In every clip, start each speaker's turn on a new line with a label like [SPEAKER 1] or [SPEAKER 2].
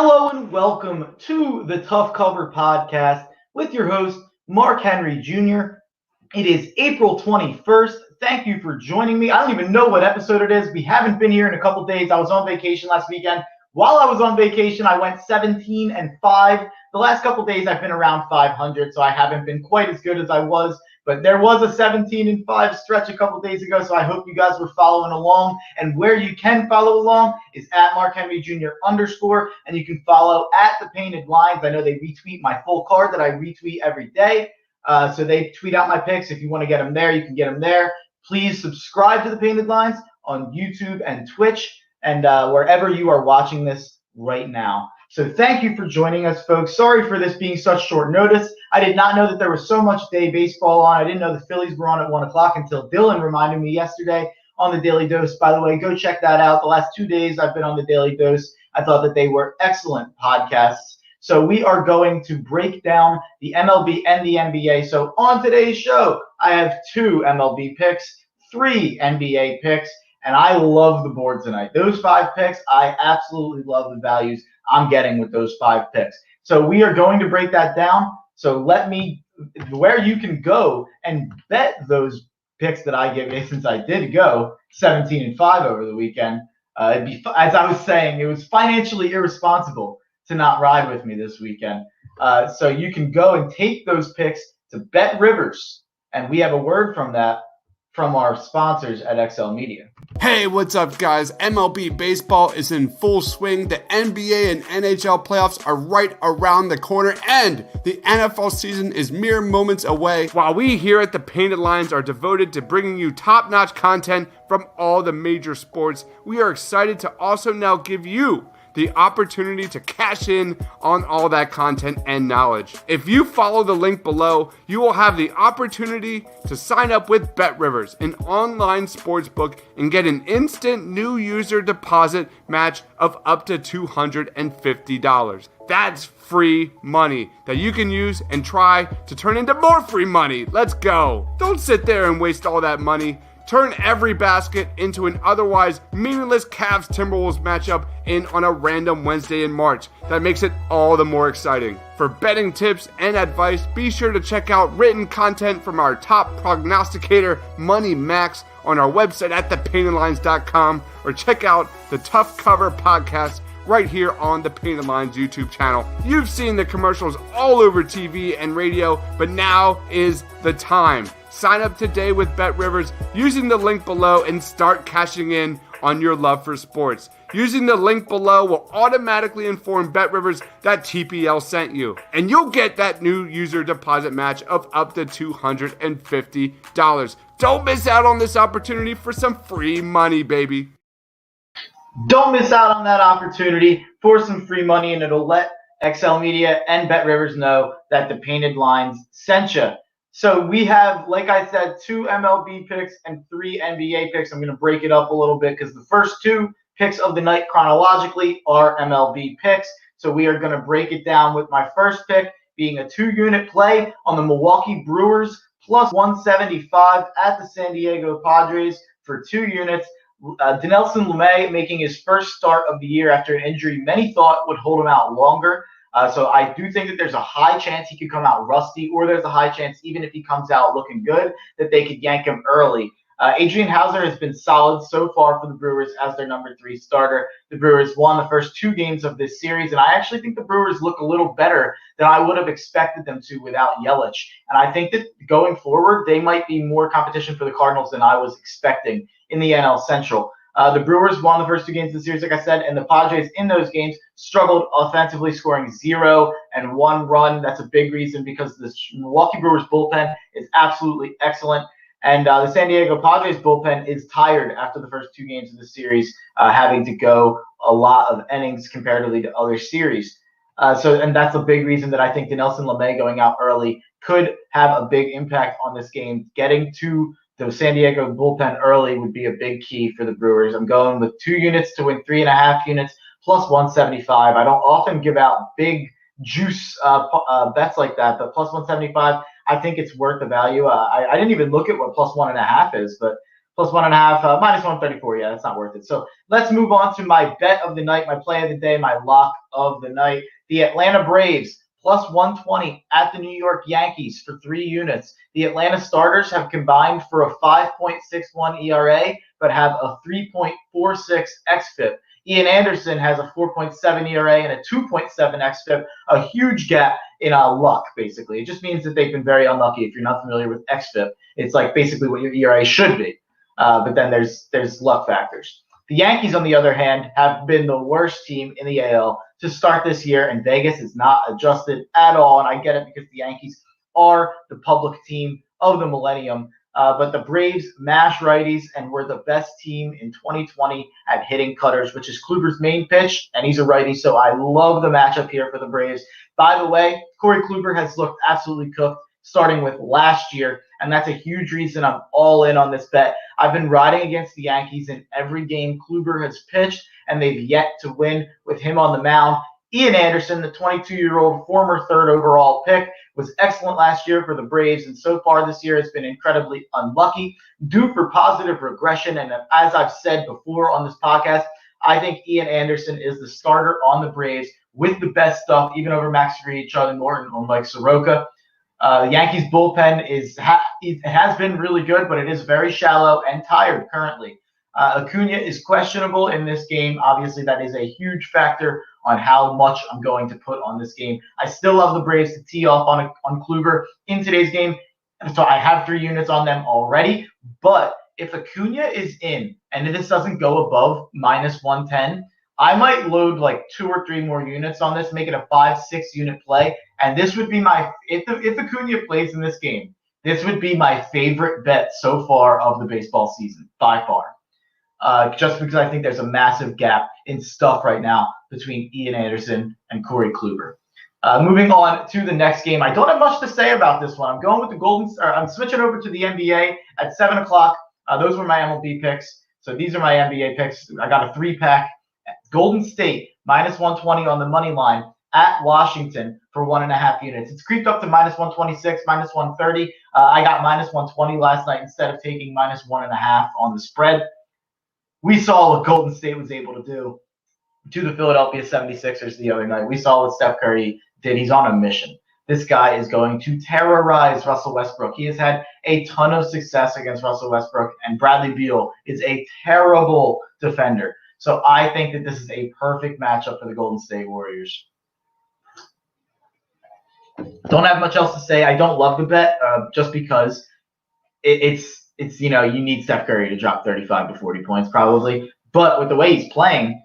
[SPEAKER 1] Hello and welcome to the Tough Cover Podcast with your host, Mark Henry Jr. It is April 21st. Thank you for joining me. I don't even know what episode it is. We haven't been here in a couple days. I was on vacation last weekend. While I was on vacation, I went 17-5. The last couple days, I've been around 500, so I haven't been quite as good as I was. But there was a 17-5 stretch a couple days ago, so I hope you guys were following along. And where you can follow along is at Mark Henry Jr. _, and you can follow at the Painted Lines. I know they retweet my full card that I retweet every day. So they tweet out my picks. If you want to get them there, you can get them there. Please subscribe to the Painted Lines on YouTube and Twitch and wherever you are watching this right now. So thank you for joining us, folks. Sorry for this being such short notice. I did not know that there was so much day baseball on. I didn't know the Phillies were on at 1 o'clock until Dylan reminded me yesterday on the Daily Dose. By the way, go check that out. The last 2 days I've been on the Daily Dose. I thought that they were excellent podcasts. So we are going to break down the MLB and the NBA. So on today's show, I have 2 MLB picks, 3 NBA picks, and I love the board tonight. Those 5 picks, I absolutely love the values I'm getting with those 5 picks. So we are going to break that down. So where you can go and bet those picks that I give you, since I did go 17-5 over the weekend. It'd be, as I was saying, it was financially irresponsible to not ride with me this weekend. So you can go and take those picks to BetRivers. And we have a word from our sponsors at XL Media.
[SPEAKER 2] Hey, what's up, guys? MLB baseball is in full swing. The NBA and NHL playoffs are right around the corner, and the NFL season is mere moments away. While we here at the Painted Lines are devoted to bringing you top-notch content from all the major sports, we are excited to also now give you the opportunity to cash in on all that content and knowledge. If you follow the link below, you will have the opportunity to sign up with BetRivers, an online sportsbook, and get an instant new user deposit match of up to $250. That's free money that you can use and try to turn into more free money. Let's go. Don't sit there and waste all that money. Turn every basket into an otherwise meaningless Cavs-Timberwolves matchup in on a random Wednesday in March. That makes it all the more exciting. For betting tips and advice, be sure to check out written content from our top prognosticator, Money Max, on our website at thepaintedlines.com, or check out the Tough Cover Podcast right here on the Painted Lines YouTube channel. You've seen the commercials all over TV and radio, but now is the time. Sign up today with BetRivers using the link below and start cashing in on your love for sports. Using the link below will automatically inform BetRivers that TPL sent you, and you'll get that new user deposit match of up to $250. Don't miss out on this opportunity for some free money, baby.
[SPEAKER 1] Don't miss out on that opportunity for some free money, and it'll let XL Media and BetRivers know that the Painted Lines sent you. So we have, like I said, 2 MLB picks and 3 NBA picks. I'm going to break it up a little bit because the first 2 picks of the night chronologically are MLB picks. So we are going to break it down with my first pick being a 2-unit play on the Milwaukee Brewers plus 175 at the San Diego Padres for 2 units. Dinelson Lamet making his first start of the year after an injury many thought would hold him out longer. So I do think that there's a high chance he could come out rusty, or there's a high chance, even if he comes out looking good, that they could yank him early. Adrian Hauser has been solid so far for the Brewers as their number 3 starter. The Brewers won the first 2 games of this series, and I actually think the Brewers look a little better than I would have expected them to without Yelich. And I think that going forward, they might be more competition for the Cardinals than I was expecting in the NL Central. The Brewers won the first 2 games of the series, like I said, and the Padres in those games struggled offensively, scoring 0 and 1 run. That's a big reason because the Milwaukee Brewers bullpen is absolutely excellent. And the San Diego Padres bullpen is tired after the first 2 games of the series, having to go a lot of innings comparatively to other series. And that's a big reason that I think Dinelson Lamet going out early could have a big impact on this game. Getting to the San Diego bullpen early would be a big key for the Brewers. I'm going with 2 units to win 3.5 units plus 175. I don't often give out big juice bets like that, but plus 175, I think it's worth the value. I didn't even look at what plus 1.5 is, but plus 1.5, minus 134. Yeah, that's not worth it. So let's move on to my bet of the night, my play of the day, my lock of the night. The Atlanta Braves plus 120 at the New York Yankees for 3 units. The Atlanta starters have combined for a 5.61 ERA, but have a 3.46 xFIP. Ian Anderson has a 4.7 ERA and a 2.7 xFIP, a huge gap in luck, basically. It just means that they've been very unlucky. If you're not familiar with xFIP, it's like basically what your ERA should be. But then there's luck factors. The Yankees, on the other hand, have been the worst team in the AL to start this year, and Vegas is not adjusted at all. And I get it because the Yankees are the public team of the millennium. But the Braves mash righties and were the best team in 2020 at hitting cutters, which is Kluber's main pitch, and he's a righty. So I love the matchup here for the Braves. By the way, Corey Kluber has looked absolutely cooked starting with last year, and that's a huge reason I'm all in on this bet. I've been riding against the Yankees in every game Kluber has pitched, and they've yet to win with him on the mound. Ian Anderson, the 22-year-old former third overall pick, was excellent last year for the Braves, and so far this year has been incredibly unlucky, due for positive regression. And as I've said before on this podcast, I think Ian Anderson is the starter on the Braves with the best stuff, even over Max Fried, Charlie Morton, or Mike Soroka. The Yankees bullpen it has been really good, but it is very shallow and tired currently. Acuna is questionable in this game. Obviously, that is a huge factor on how much I'm going to put on this game. I still love the Braves to tee off on Kluber in today's game. So I have 3 units on them already. But if Acuna is in and this doesn't go above minus 110, I might load like 2 or 3 more units on this, make it a 5-6 unit play. And this would be if Acuna plays in this game, this would be my favorite bet so far of the baseball season, by far. Just because I think there's a massive gap in stuff right now between Ian Anderson and Corey Kluber. Moving on to the next game. I don't have much to say about this one. I'm going with the I'm switching over to the NBA at 7 o'clock. Those were my MLB picks. So these are my NBA picks. I got a 3-pack. Golden State, minus 120 on the money line at Washington for 1.5 units. It's creeped up to minus 126, minus 130. I got minus 120 last night instead of taking minus 1.5 on the spread. We saw what Golden State was able to do to the Philadelphia 76ers the other night. We saw what Steph Curry did. He's on a mission. This guy is going to terrorize Russell Westbrook. He has had a ton of success against Russell Westbrook, and Bradley Beal is a terrible defender. So I think that this is a perfect matchup for the Golden State Warriors. Don't have much else to say. I don't love the bet just because it's you need Steph Curry to drop 35 to 40 points probably. But with the way he's playing,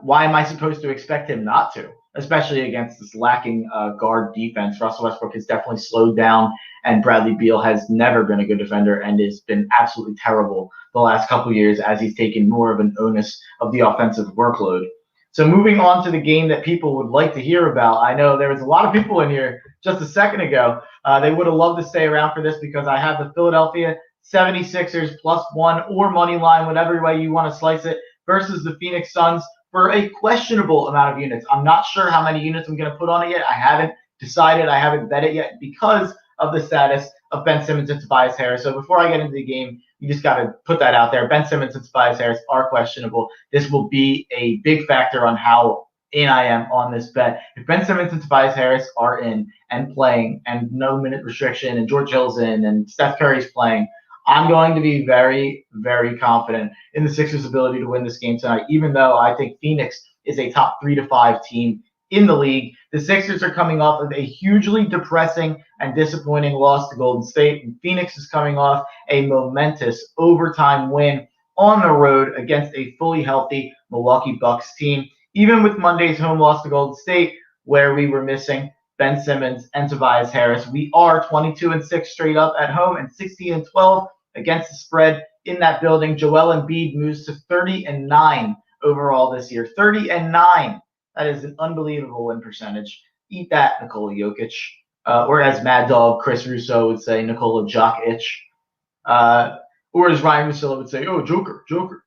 [SPEAKER 1] why am I supposed to expect him not to? Especially against this lacking guard defense. Russell Westbrook has definitely slowed down, and Bradley Beal has never been a good defender and has been absolutely terrible the last couple of years as he's taken more of an onus of the offensive workload. So moving on to the game that people would like to hear about. I know there was a lot of people in here just a second ago. They would have loved to stay around for this because I have the Philadelphia 76ers +1 or money line, whatever way you want to slice it, versus the Phoenix Suns for a questionable amount of units. I'm not sure how many units I'm going to put on it yet. I haven't decided. I haven't bet it yet because of the status of Ben Simmons and Tobias Harris. So before I get into the game, you just got to put that out there. Ben Simmons and Tobias Harris are questionable. This will be a big factor on how in I am on this bet. If Ben Simmons and Tobias Harris are in and playing and no minute restriction and George Hill's in and Steph Curry's playing, I'm going to be very, very confident in the Sixers' ability to win this game tonight, even though I think Phoenix is a top 3 to 5 team in the league. The Sixers are coming off of a hugely depressing and disappointing loss to Golden State, and Phoenix is coming off a momentous overtime win on the road against a fully healthy Milwaukee Bucks team. Even with Monday's home loss to Golden State, where we were missing Ben Simmons and Tobias Harris, we are 22-6 straight up at home and 16-12 against the spread in that building. Joel Embiid moves to 30-9 overall this year. 30-9. That is an unbelievable win percentage. Eat that, Nikola Jokic. Or as Mad Dog Chris Russo would say, Nikola Jokic. Or as Ryan Russillo would say, oh, Joker.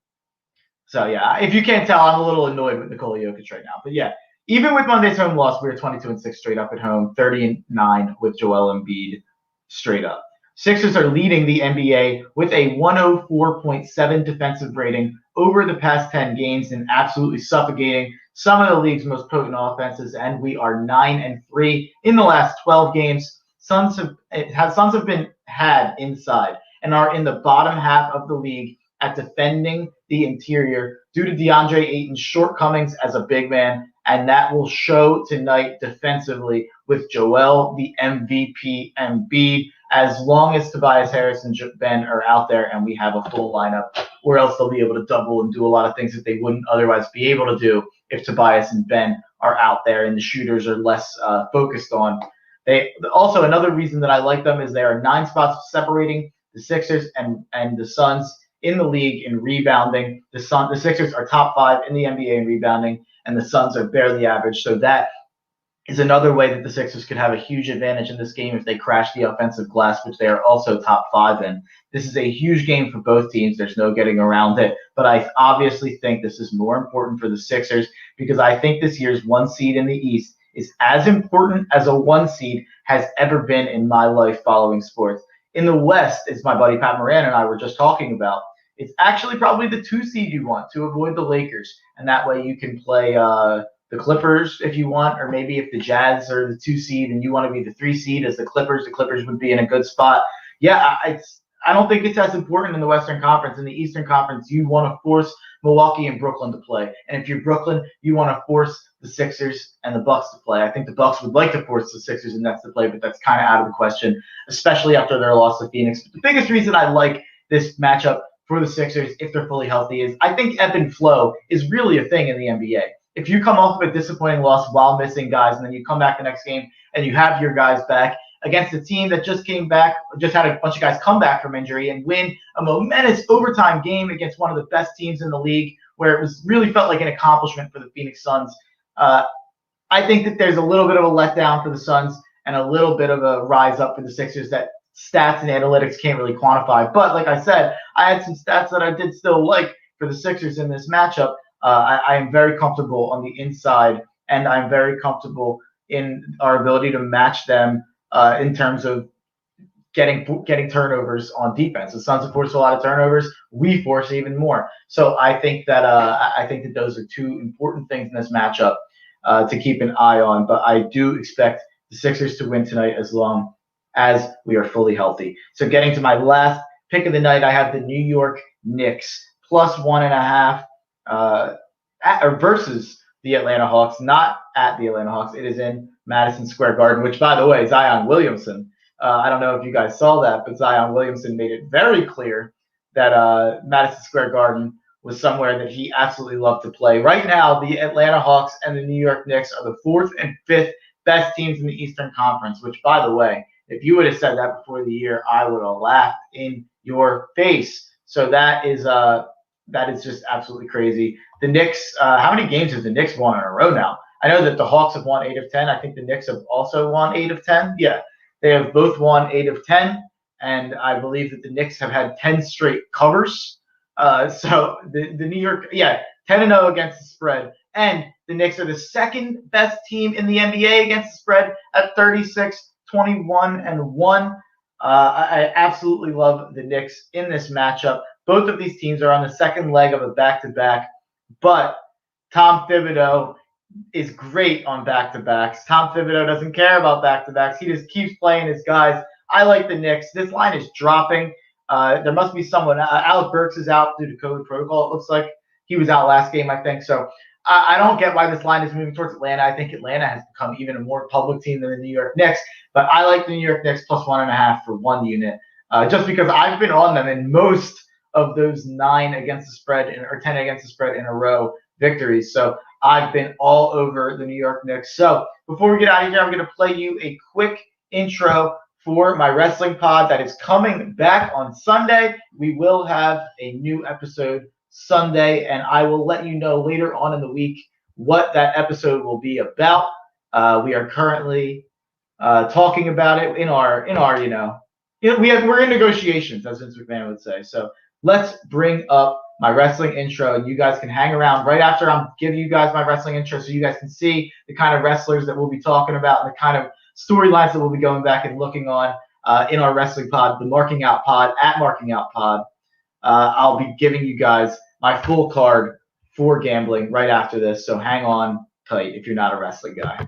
[SPEAKER 1] So, yeah, if you can't tell, I'm a little annoyed with Nikola Jokic right now. But, yeah, even with Monday's home loss, we were 22-6 straight up at home, 30-9 with Joel Embiid straight up. Sixers are leading the NBA with a 104.7 defensive rating over the past 10 games and absolutely suffocating some of the league's most potent offenses. And we are 9-3 in the last 12 games. Suns have been had inside and are in the bottom half of the league at defending the interior due to DeAndre Ayton's shortcomings as a big man, and that will show tonight defensively with Joel, the MVP, Embiid, as long as Tobias Harris and Ben are out there and we have a full lineup, or else they'll be able to double and do a lot of things that they wouldn't otherwise be able to do if Tobias and Ben are out there and the shooters are less focused on. They also, another reason that I like them is there are 9 spots separating the Sixers and the Suns in the league in rebounding. The Sixers are top 5 in the NBA in rebounding, and the Suns are barely average. So that is another way that the Sixers could have a huge advantage in this game if they crash the offensive glass, which they are also top 5 in. This is a huge game for both teams. There's no getting around it. But I obviously think this is more important for the Sixers because I think this year's 1 seed in the East is as important as a 1 seed has ever been in my life following sports. In the West, as my buddy Pat Moran and I were just talking about, it's actually probably the 2 seed you want to avoid the Lakers. And that way you can play the Clippers if you want, or maybe if the Jazz are the 2 seed and you want to be the 3 seed as the Clippers would be in a good spot. Yeah, I don't think it's as important in the Western Conference. In the Eastern Conference, you want to force Milwaukee and Brooklyn to play. And if you're Brooklyn, you want to force the Sixers and the Bucks to play. I think the Bucks would like to force the Sixers and Nets to play, but that's kind of out of the question, especially after their loss to Phoenix. But the biggest reason I like this matchup for the Sixers, if they're fully healthy, is I think ebb and flow is really a thing in the NBA. If you come off of a disappointing loss while missing guys, and then you come back the next game and you have your guys back against a team that just came back, just had a bunch of guys come back from injury and win a momentous overtime game against one of the best teams in the league, where it was really felt like an accomplishment for the Phoenix Suns. I think that there's a little bit of a letdown for the Suns and a little bit of a rise up for the Sixers that stats and analytics can't really quantify. But like I said, I had some stats that I did still like for the Sixers in this matchup. I am very comfortable on the inside, and I'm very comfortable in our ability to match them in terms of getting turnovers on defense. The Suns have forced a lot of turnovers. We force even more. So I think that those are 2 important things in this matchup to keep an eye on. But I do expect the Sixers to win tonight as long as we are fully healthy. So getting to my last pick of the night, I have the New York Knicks plus 1.5 versus the Atlanta Hawks, not at the Atlanta Hawks. It is in Madison Square Garden, which, by the way, Zion Williamson. I don't know if you guys saw that, but Zion Williamson made it very clear that Madison Square Garden was somewhere that he absolutely loved to play. Right now, the Atlanta Hawks and the New York Knicks are the 4th and 5th best teams in the Eastern Conference, which, by the way, if you would have said that before the year, I would have laughed in your face. So that is just absolutely crazy. The Knicks, how many games have the Knicks won in a row now? I know that the Hawks have won 8 of 10. I think the Knicks have also won 8 of 10. Yeah, they have both won 8 of 10. And I believe that the Knicks have had 10 straight covers. So the New York, 10-0 against the spread. And the Knicks are the 2nd best team in the NBA against the spread at 36-21-1. I absolutely love the Knicks in this matchup. Both of these teams are on the 2nd leg of a back-to-back, but Tom Thibodeau is great on back-to-backs. Tom Thibodeau doesn't care about back-to-backs. He just keeps playing his guys. I like the Knicks. This line is dropping. There must be someone. Alec Burks is out due to COVID protocol, it looks like. He was out last game, I think. So I don't get why this line is moving towards Atlanta. I think Atlanta has become even a more public team than the New York Knicks. But I like the New York Knicks plus 1.5 for 1 unit, just because I've been on them in most of those 9 against the spread or 10 against the spread in a row victories. So I've been all over the New York Knicks. So before we get out of here, I'm going to play you a quick intro for my wrestling pod that is coming back on Sunday. We will have a new episode Sunday, and I will let you know later on in the week what that episode will be about. We are currently talking about it in our we're in negotiations, as Vince McMahon would say. So let's bring up my wrestling intro, and you guys can hang around right after I'm giving you guys my wrestling intro so you guys can see the kind of wrestlers that we'll be talking about and the kind of storylines that we'll be going back and looking on. in our wrestling pod, the Marking Out Pod, at Marking Out Pod. I'll be giving you guys my full card for gambling right after this, so hang on tight if you're not a wrestling guy.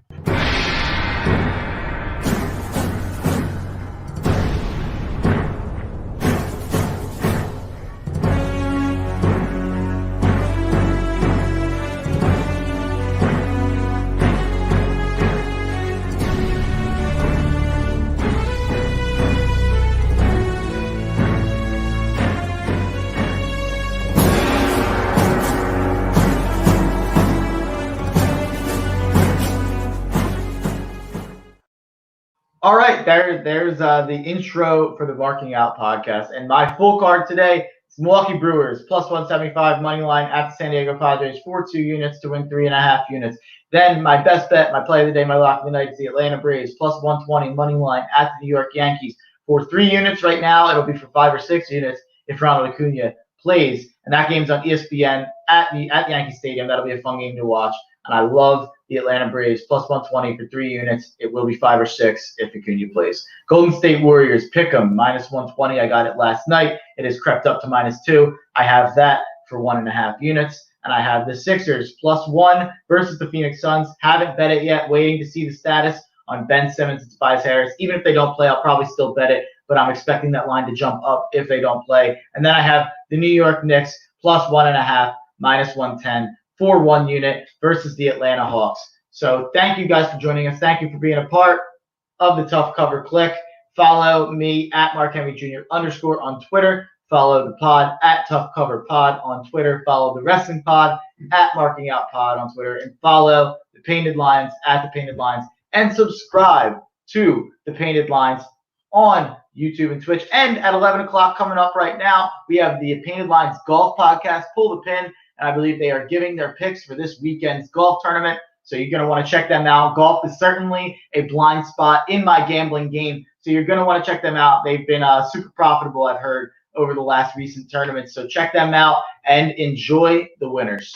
[SPEAKER 1] All right, there's the intro for the Marking Out podcast. And my full card today is Milwaukee Brewers, plus 175 money line at the San Diego Padres for 2 units to win 3.5 units. Then my best bet, my play of the day, my lock of the night is the Atlanta Braves, plus 120 money line at the New York Yankees for 3 units right now. It'll be for 5 or 6 units if Ronald Acuna plays. And that game's on ESPN at Yankee Stadium. That'll be a fun game to watch. And I love the Atlanta Braves, plus 120 for 3 units. It will be 5 or 6 if Acuna plays. Golden State Warriors, pick 'em, minus 120. I got it last night. It has crept up to -2. I have that for 1.5 units. And I have the Sixers, plus 1 versus the Phoenix Suns. Haven't bet it yet. Waiting to see the status on Ben Simmons and Tobias Harris. Even if they don't play, I'll probably still bet it. But I'm expecting that line to jump up if they don't play. And then I have the New York Knicks, plus 1.5, minus 110. For 1 unit versus the Atlanta Hawks. So thank you guys for joining us. Thank you for being a part of the Tough Cover Click. Follow me at Mark Henry Jr. _ on Twitter. Follow the pod at Tough Cover Pod on Twitter. Follow the Wrestling Pod at Marking Out Pod on Twitter. And follow the Painted Lines at the Painted Lines. And subscribe to the Painted Lines on YouTube and Twitch. And at 11 o'clock coming up right now, we have the Painted Lines Golf Podcast. Pull the pin. And I believe they are giving their picks for this weekend's golf tournament. So you're going to want to check them out. Golf is certainly a blind spot in my gambling game. So you're going to want to check them out. They've been super profitable, I've heard, over the last recent tournaments. So check them out and enjoy the winners.